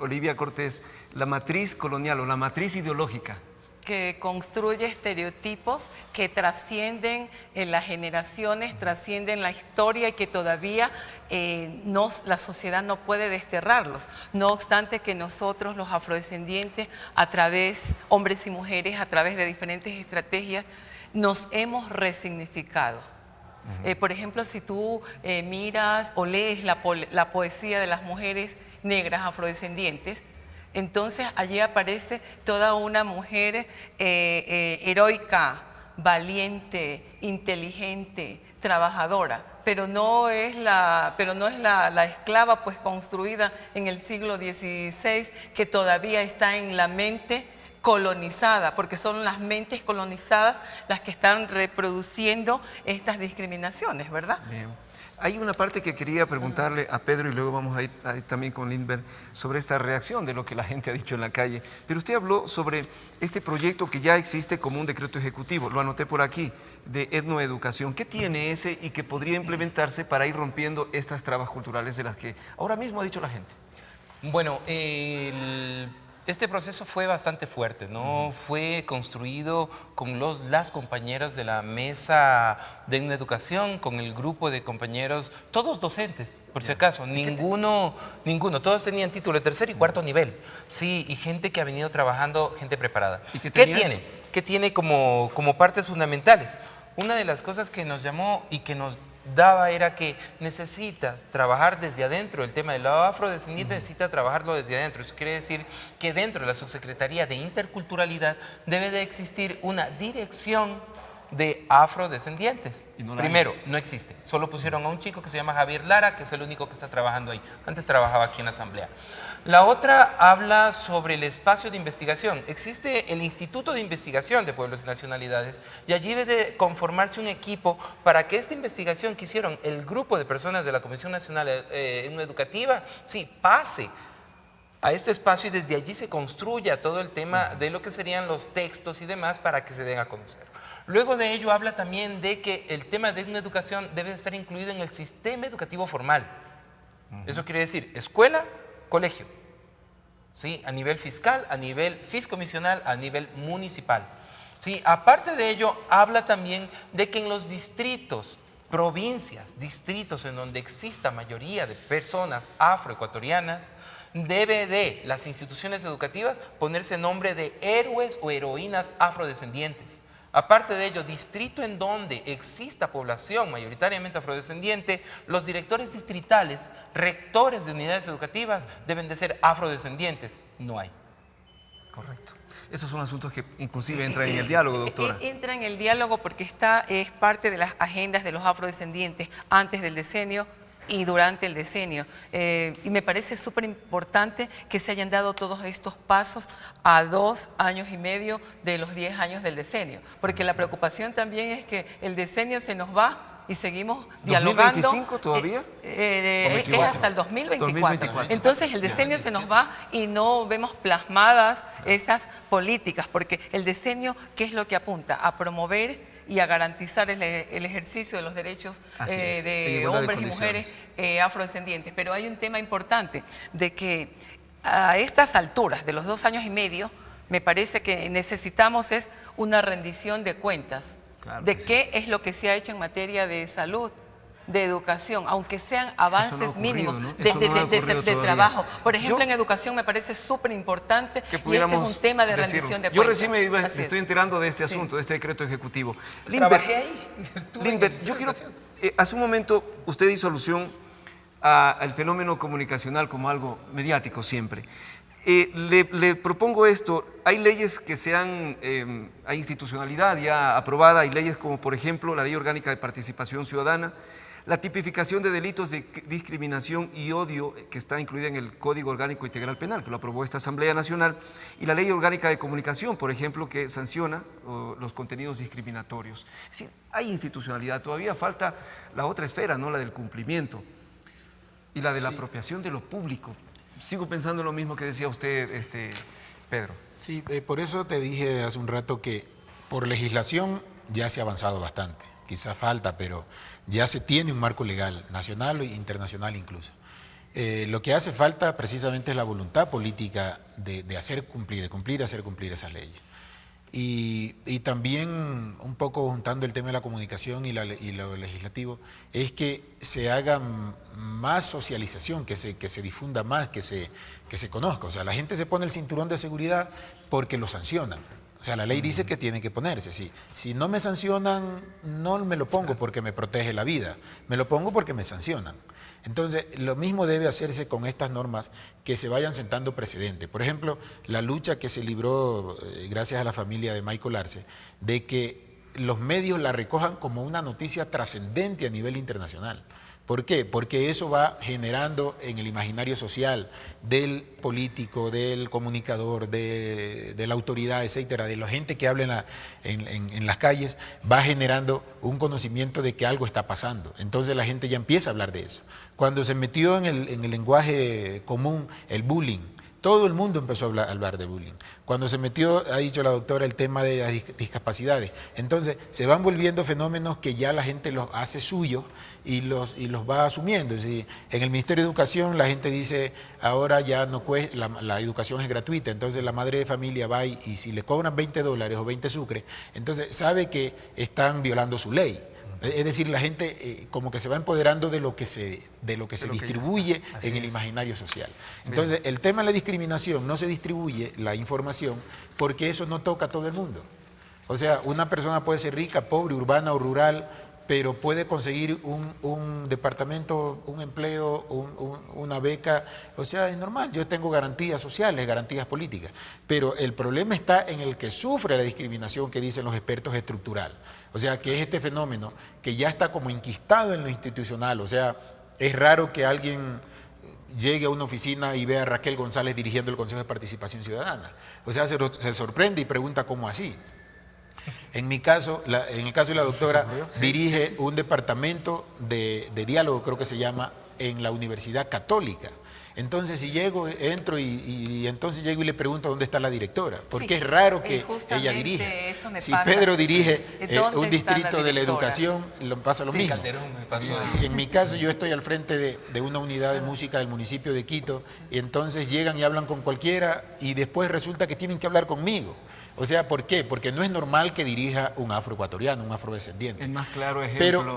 Olivia Cortés, la matriz colonial o la matriz ideológica. Que construye estereotipos que trascienden las generaciones, trascienden la historia y que todavía la sociedad no puede desterrarlos. No obstante que nosotros, los afrodescendientes, a través, hombres y mujeres, a través de diferentes estrategias, nos hemos resignificado. Por ejemplo, si tú miras o lees la poesía de las mujeres negras afrodescendientes, entonces allí aparece toda una mujer heroica, valiente, inteligente, trabajadora, pero no es la esclava pues construida en el siglo XVI que todavía está en la mente colonizada, porque son las mentes colonizadas las que están reproduciendo estas discriminaciones, ¿verdad? Bien. Hay una parte que quería preguntarle a Pedro y luego vamos a ir también con Lindbergh sobre esta reacción de lo que la gente ha dicho en la calle. Pero usted habló sobre este proyecto que ya existe como un decreto ejecutivo, lo anoté por aquí, de etnoeducación. ¿Qué tiene ese y que podría implementarse para ir rompiendo estas trabas culturales de las que ahora mismo ha dicho la gente? Bueno, este proceso fue bastante fuerte, ¿no? Fue construido con las compañeras de la mesa de educación, con el grupo de compañeros, todos docentes, por si acaso, ninguno, todos tenían título de tercer y cuarto nivel, sí, y gente que ha venido trabajando, gente preparada. ¿Qué tiene? ¿Qué tiene como partes fundamentales? Una de las cosas que nos llamó y que nos daba era que necesita trabajar desde adentro, el tema del afrodescendiente necesita trabajarlo desde adentro. Eso quiere decir que dentro de la Subsecretaría de Interculturalidad debe de existir una dirección de afrodescendientes. Primero, no existe. Solo pusieron a un chico que se llama Javier Lara, que es el único que está trabajando ahí. Antes trabajaba aquí en la Asamblea. La otra habla sobre el espacio de investigación. Existe el Instituto de Investigación de Pueblos y Nacionalidades y allí debe de conformarse un equipo para que esta investigación que hicieron el grupo de personas de la Comisión Nacional Educativa, sí, pase a este espacio y desde allí se construya todo el tema de lo que serían los textos y demás para que se den a conocer. Luego de ello habla también de que el tema de una educación debe estar incluido en el sistema educativo formal. Eso quiere decir escuela, colegio, ¿sí? A nivel fiscal, a nivel fiscomisional, a nivel municipal. ¿Sí? Aparte de ello, habla también de que en los distritos, provincias, distritos en donde exista mayoría de personas afroecuatorianas, debe de las instituciones educativas ponerse nombre de héroes o heroínas afrodescendientes. Aparte de ello, distrito en donde exista población mayoritariamente afrodescendiente, los directores distritales, rectores de unidades educativas deben de ser afrodescendientes. No hay. Correcto. Esos son asuntos que inclusive entran en el diálogo, doctora. Entra en el diálogo porque es parte de las agendas de los afrodescendientes antes del decenio y durante el decenio. Y me parece súper importante que se hayan dado todos estos pasos a 2 años y medio de los 10 años del decenio, porque la preocupación también es que el decenio se nos va y seguimos dialogando. ¿2025 todavía? Es hasta el 2024. Entonces el decenio se nos va y no vemos plasmadas esas políticas, porque el decenio, ¿qué es lo que apunta? A promover y a garantizar el ejercicio de los derechos de hombres y mujeres afrodescendientes. Pero hay un tema importante, de que a estas alturas de los 2 años y medio, me parece que necesitamos es una rendición de cuentas, de qué es lo que se ha hecho en materia de salud, de educación, aunque sean avances mínimos, ¿no? de trabajo. Por ejemplo, en educación me parece súper importante que y este es un tema de rendición de cuentas. Yo recién me estoy enterando de este asunto, de este decreto ejecutivo. Trabajé ahí. Lindbergh, yo quiero, hace un momento usted hizo alusión al fenómeno comunicacional como algo mediático siempre. Le propongo esto, hay leyes que hay institucionalidad ya aprobada, hay leyes como por ejemplo la Ley Orgánica de Participación Ciudadana, la tipificación de delitos de discriminación y odio que está incluida en el Código Orgánico Integral Penal, que lo aprobó esta Asamblea Nacional, y la Ley Orgánica de Comunicación, por ejemplo, que sanciona los contenidos discriminatorios. Es decir, hay institucionalidad, todavía falta la otra esfera, ¿no? La del cumplimiento y la de la apropiación de lo público. Sigo pensando lo mismo que decía usted, Pedro. Sí, por eso te dije hace un rato que por legislación ya se ha avanzado bastante. Quizás falta, pero ya se tiene un marco legal, nacional e internacional incluso. Lo que hace falta precisamente es la voluntad política de hacer cumplir, hacer cumplir esas leyes. Y también un poco juntando el tema de la comunicación y lo legislativo, es que se haga más socialización, que se difunda más, que se conozca. O sea, la gente se pone el cinturón de seguridad porque lo sancionan. O sea, la ley dice que tiene que ponerse. Si no me sancionan, no me lo pongo porque me protege la vida. Me lo pongo porque me sancionan. Entonces, lo mismo debe hacerse con estas normas que se vayan sentando precedentes. Por ejemplo, la lucha que se libró, gracias a la familia de Michael Arce, de que los medios la recojan como una noticia trascendente a nivel internacional. ¿Por qué? Porque eso va generando en el imaginario social del político, del comunicador, de la autoridad, etcétera, de la gente que habla en las calles, va generando un conocimiento de que algo está pasando. Entonces la gente ya empieza a hablar de eso. Cuando se metió en el lenguaje común el bullying, todo el mundo empezó a hablar de bullying. Cuando se metió, ha dicho la doctora, el tema de las discapacidades. Entonces, se van volviendo fenómenos que ya la gente los hace suyos y los va asumiendo. Es decir, en el Ministerio de Educación la gente dice, ahora ya no cuesta, la educación es gratuita. Entonces, la madre de familia va y si le cobran $20 o 20 sucres, entonces sabe que están violando su ley. Es decir, la gente como que se va empoderando de lo que se distribuye en el imaginario social. Entonces, el tema de la discriminación, no se distribuye la información porque eso no toca a todo el mundo. O sea, una persona puede ser rica, pobre, urbana o rural, pero puede conseguir un departamento, un empleo, una beca. O sea, es normal. Yo tengo garantías sociales, garantías políticas. Pero el problema está en el que sufre la discriminación que dicen los expertos estructural. O sea, que es este fenómeno que ya está como enquistado en lo institucional. O sea, es raro que alguien llegue a una oficina y vea a Raquel González dirigiendo el Consejo de Participación Ciudadana. O sea, se sorprende y pregunta cómo así. En mi caso, en el caso de la doctora, dirige un departamento de diálogo, creo que se llama, en la Universidad Católica. Entonces, si llego, entro y entonces llego y le pregunto dónde está la directora, porque es raro que ella dirija. Si Pedro dirige un distrito de la educación, pasa lo mismo. En mi caso, yo estoy al frente de una unidad de música del municipio de Quito, y entonces llegan y hablan con cualquiera y después resulta que tienen que hablar conmigo. O sea, ¿por qué? Porque no es normal que dirija un afroecuatoriano, un afrodescendiente. El más claro ejemplo. Pero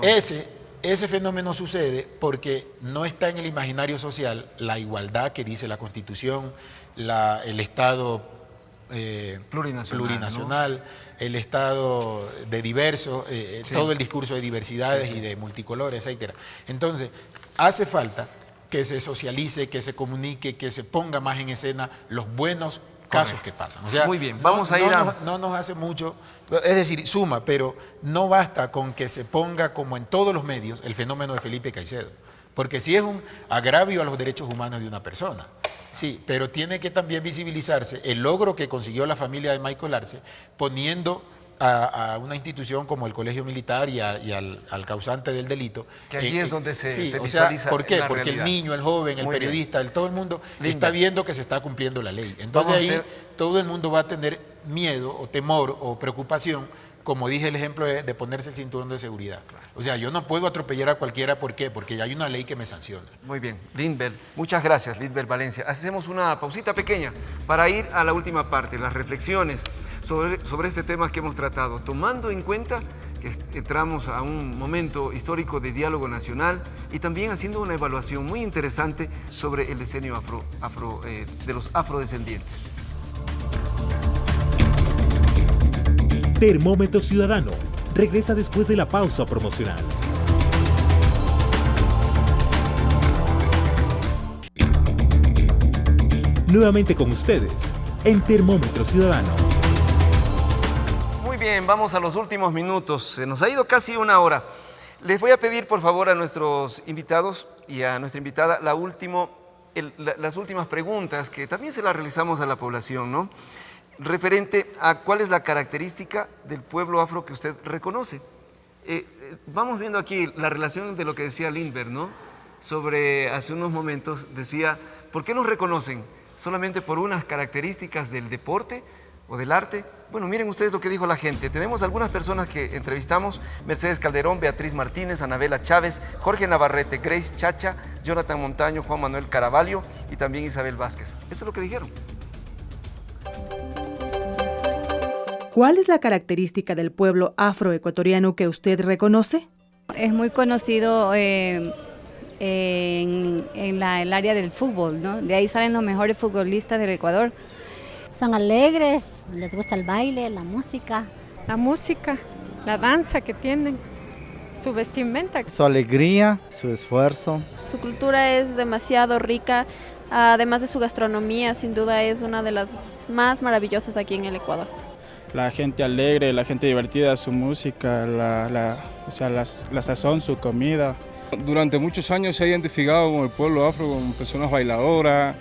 ese fenómeno sucede porque no está en el imaginario social la igualdad que dice la Constitución, el Estado plurinacional, ¿no? El Estado de diverso, todo el discurso de diversidades y de multicolores, etc. Entonces, hace falta que se socialice, que se comunique, que se ponga más en escena los buenos casos que pasan. O sea, muy bien, vamos a ir a... No nos hace mucho, es decir, suma, pero no basta con que se ponga como en todos los medios el fenómeno de Felipe Caicedo, porque sí es un agravio a los derechos humanos de una persona, sí, pero tiene que también visibilizarse el logro que consiguió la familia de Michael Arce poniendo a una institución como el Colegio Militar y al causante del delito. Que allí es donde se visualiza. O sea, ¿por qué? Porque el niño, el joven, el periodista, todo el mundo está viendo que se está cumpliendo la ley. Entonces ahí todo el mundo va a tener miedo o temor o preocupación, como dije el ejemplo de ponerse el cinturón de seguridad. O sea, yo no puedo atropellar a cualquiera, ¿por qué? Porque hay una ley que me sanciona. Muy bien, Lindbergh, muchas gracias, Lindbergh Valencia. Hacemos una pausita pequeña para ir a la última parte, las reflexiones sobre este tema que hemos tratado, tomando en cuenta que entramos a un momento histórico de diálogo nacional y también haciendo una evaluación muy interesante sobre el decenio de los afrodescendientes. Termómetro Ciudadano regresa después de la pausa promocional. Nuevamente con ustedes en Termómetro Ciudadano. Muy bien, vamos a los últimos minutos. Se nos ha ido casi una hora. Les voy a pedir por favor a nuestros invitados y a nuestra invitada las últimas preguntas que también se las realizamos a la población, ¿no? Referente a cuál es la característica del pueblo afro que usted reconoce. Vamos viendo aquí la relación de lo que decía Lindbergh, ¿no? Hace unos momentos decía, ¿por qué nos reconocen? ¿Solamente por unas características del deporte o del arte? Bueno, miren ustedes lo que dijo la gente. Tenemos algunas personas que entrevistamos: Mercedes Calderón, Beatriz Martínez, Anabela Chávez, Jorge Navarrete, Grace Chacha, Jonathan Montaño, Juan Manuel Caraballo y también Isabel Vázquez. Eso es lo que dijeron. ¿Cuál es la característica del pueblo afroecuatoriano que usted reconoce? Es muy conocido en el área del fútbol, ¿no? De ahí salen los mejores futbolistas del Ecuador. Son alegres, les gusta el baile, la música. La música, la danza que tienen, su vestimenta. Su alegría, su esfuerzo. Su cultura es demasiado rica, además de su gastronomía, sin duda es una de las más maravillosas aquí en el Ecuador. La gente alegre, la gente divertida, su música, la sazón, su comida. Durante muchos años se ha identificado con el pueblo afro como personas bailadoras,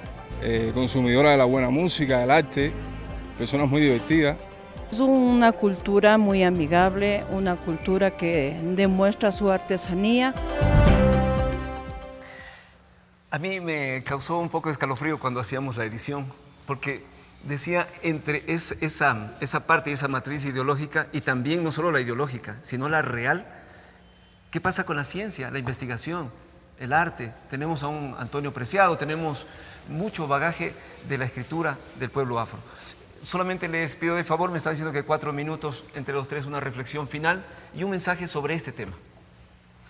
consumidoras de la buena música, del arte, personas muy divertidas. Es una cultura muy amigable, una cultura que demuestra su artesanía. A mí me causó un poco de escalofrío cuando hacíamos la edición, porque decía entre esa parte, esa matriz ideológica, y también no solo la ideológica, sino la real. ¿Qué pasa con la ciencia, la investigación, el arte? Tenemos a un Antonio Preciado, tenemos mucho bagaje de la escritura del pueblo afro. Solamente les pido de favor, me está diciendo que 4 minutos entre los tres, una reflexión final y un mensaje sobre este tema.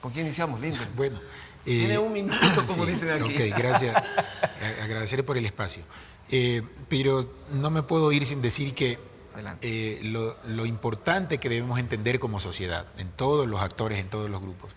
¿Con quién iniciamos, Lindbergh? Bueno, tiene un minuto, como sí, dicen aquí. Ok, gracias. Agradecerle por el espacio. Pero no me puedo ir sin decir que Lo importante que debemos entender como sociedad, en todos los actores, en todos los grupos,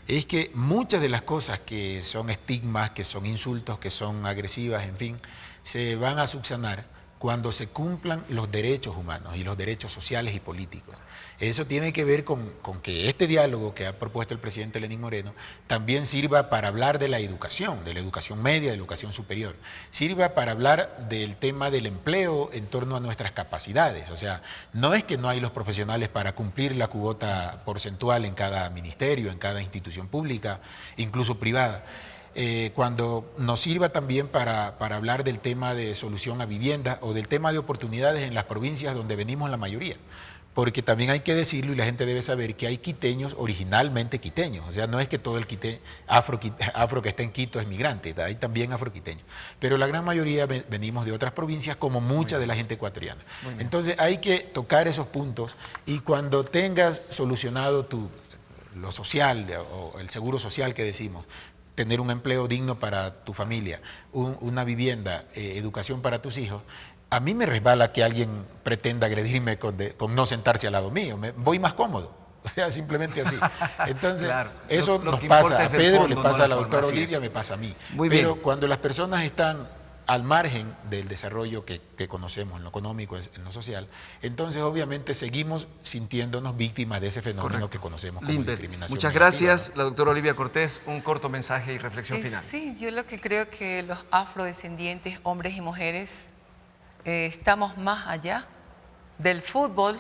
es que muchas de las cosas que son estigmas, que son insultos, que son agresivas, en fin, se van a subsanar cuando se cumplan los derechos humanos y los derechos sociales y políticos. Eso tiene que ver con que este diálogo que ha propuesto el presidente Lenín Moreno también sirva para hablar de la educación media, de la educación superior, sirva para hablar del tema del empleo en torno a nuestras capacidades. O sea, no es que no hay los profesionales para cumplir la cuota porcentual en cada ministerio, en cada institución pública, incluso privada. Cuando nos sirva también para hablar del tema de solución a vivienda o del tema de oportunidades en las provincias donde venimos la mayoría. Porque también hay que decirlo y la gente debe saber que hay quiteños originalmente quiteños. O sea, no es que todo el afro que está en Quito es migrante, hay también afroquiteños. Pero la gran mayoría venimos de otras provincias, como mucha de la gente ecuatoriana. Entonces hay que tocar esos puntos y cuando tengas solucionado lo social o el seguro social que decimos, tener un empleo digno para tu familia, una vivienda, educación para tus hijos, a mí me resbala que alguien pretenda agredirme con no sentarse al lado mío. Voy más cómodo. O sea, simplemente así. Entonces, claro, eso nos pasa a Pedro, le pasa a la doctora Olivia, me pasa a mí. Pero cuando las personas están al margen del desarrollo que conocemos en lo económico, en lo social, entonces obviamente seguimos sintiéndonos víctimas de ese fenómeno que conocemos como discriminación. Muchas gracias, la doctora Olivia Cortés. Un corto mensaje y reflexión final. Sí, yo lo que creo que los afrodescendientes, hombres y mujeres, estamos más allá del fútbol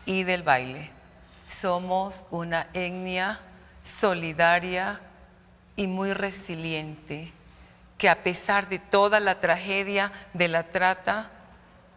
y del baile. Somos una etnia solidaria y muy resiliente, que a pesar de toda la tragedia de la trata,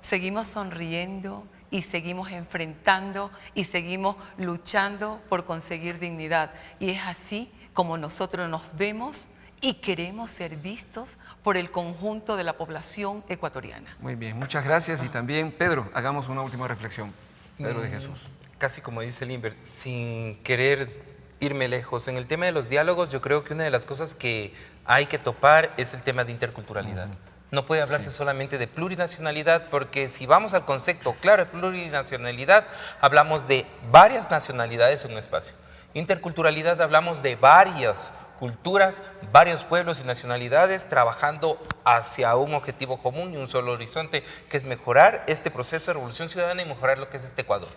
seguimos sonriendo y seguimos enfrentando y seguimos luchando por conseguir dignidad. Y es así como nosotros nos vemos y queremos ser vistos por el conjunto de la población ecuatoriana. Muy bien, muchas gracias. Y también, Pedro, hagamos una última reflexión. Pedro de Jesús. Casi como dice Limber, sin querer irme lejos, en el tema de los diálogos, yo creo que una de las cosas que hay que topar es el tema de interculturalidad. No puede hablarse solamente de plurinacionalidad, porque si vamos al concepto claro de plurinacionalidad, hablamos de varias nacionalidades en un espacio. Interculturalidad, hablamos de varias culturas, varios pueblos y nacionalidades trabajando hacia un objetivo común y un solo horizonte, que es mejorar este proceso de revolución ciudadana y mejorar lo que es este Ecuador.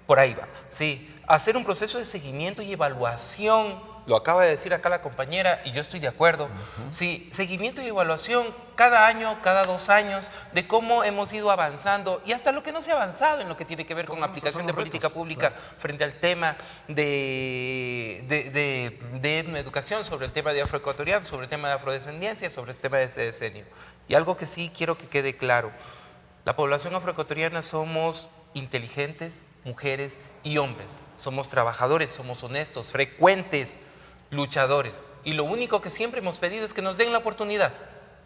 Por ahí va, sí. Hacer un proceso de seguimiento y evaluación, lo acaba de decir acá la compañera y yo estoy de acuerdo. Sí, seguimiento y evaluación cada año, cada 2 años, de cómo hemos ido avanzando y hasta lo que no se ha avanzado en lo que tiene que ver con aplicación de política pública frente al tema de etnoeducación, sobre el tema de afroecuatoriano, sobre el tema de afrodescendencia, sobre el tema de este decenio. Y algo que sí quiero que quede claro, la población afroecuatoriana somos inteligentes, mujeres y hombres. Somos trabajadores, somos honestos, frecuentes, luchadores. Y lo único que siempre hemos pedido es que nos den la oportunidad,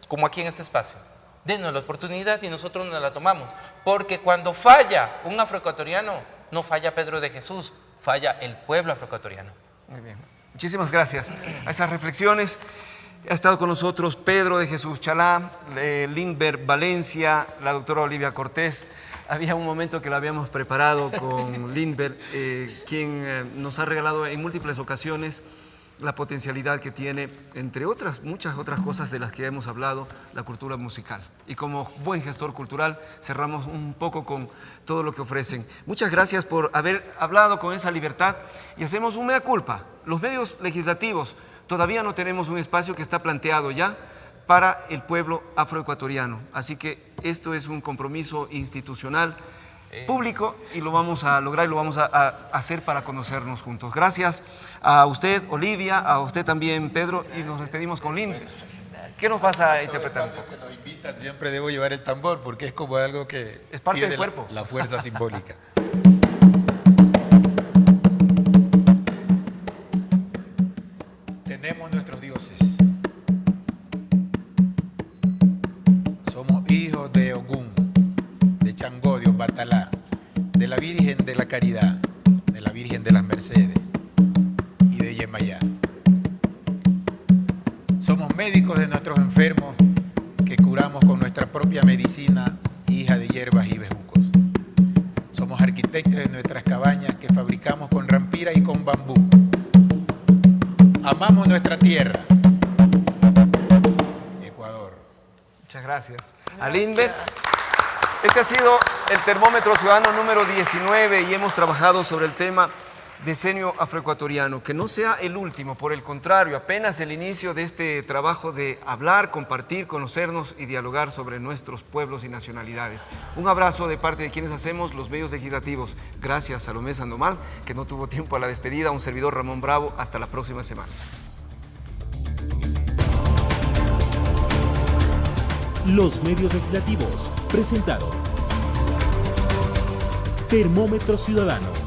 como aquí en este espacio. Denos la oportunidad y nosotros nos la tomamos. Porque cuando falla un afroecuatoriano, no falla Pedro de Jesús, falla el pueblo afroecuatoriano. Muy bien. Muchísimas gracias a esas reflexiones. Ha estado con nosotros Pedro de Jesús Chalá, Limber Valencia, la doctora Olivia Cortés. Había un momento que lo habíamos preparado con Limber, quien nos ha regalado en múltiples ocasiones la potencialidad que tiene, entre otras, muchas otras cosas de las que hemos hablado, la cultura musical. Y como buen gestor cultural, cerramos un poco con todo lo que ofrecen. Muchas gracias por haber hablado con esa libertad y hacemos un mea culpa. Los medios legislativos todavía no tenemos un espacio que está planteado ya para el pueblo afroecuatoriano. Así que esto es un compromiso institucional público y lo vamos a lograr y lo vamos a hacer para conocernos juntos. Gracias a usted, Olivia, a usted también, Pedro, y nos despedimos con Lynn. ¿Qué nos vas a interpretar? Que nos invitan, siempre debo llevar el tambor porque es como algo que es parte del cuerpo. La fuerza simbólica. Tenemos nuestros dioses. Somos hijos de Ogún, de Changó, de Obatalá, de la Virgen de la Caridad, de la Virgen de las Mercedes y de Yemayá. Somos médicos de nuestros enfermos que curamos con nuestra propia medicina, hija de hierbas y bejucos. techo de nuestras cabañas que fabricamos con rampira y con bambú. Amamos nuestra tierra. Ecuador. Muchas gracias. Alinber, este ha sido el termómetro ciudadano número 19 y hemos trabajado sobre el tema decenio afroecuatoriano. Que no sea el último, por el contrario, apenas el inicio de este trabajo de hablar, compartir, conocernos y dialogar sobre nuestros pueblos y nacionalidades. Un abrazo de parte de quienes hacemos los medios legislativos. Gracias a Salomé Sandoval, que no tuvo tiempo a la despedida, un servidor Ramón Bravo. Hasta la próxima semana. Los medios legislativos presentaron Termómetro Ciudadano.